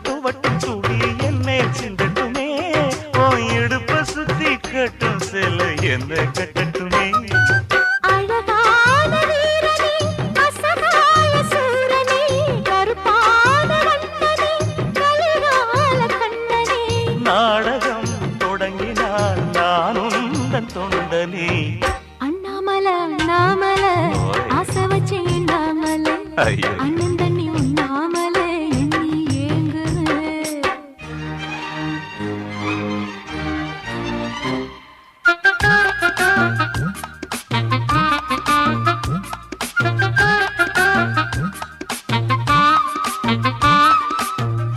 துவட்டும் துடி என்னை சிந்தட்டுமே ஓ இடுப்ப சுத்தி கட்டும் செல்ல என்ன கட்டட்டுமே அழகான வீரனே அசகாய சூரனே கருப்பான வண்ணனே கலிகால கண்ணனே நாடகம் தொடங்கினால் நான் உந்தன் தொண்டனே அண்ணாமலை அண்ணாமலை ஆசை வச்சேன் அண்ணாமலை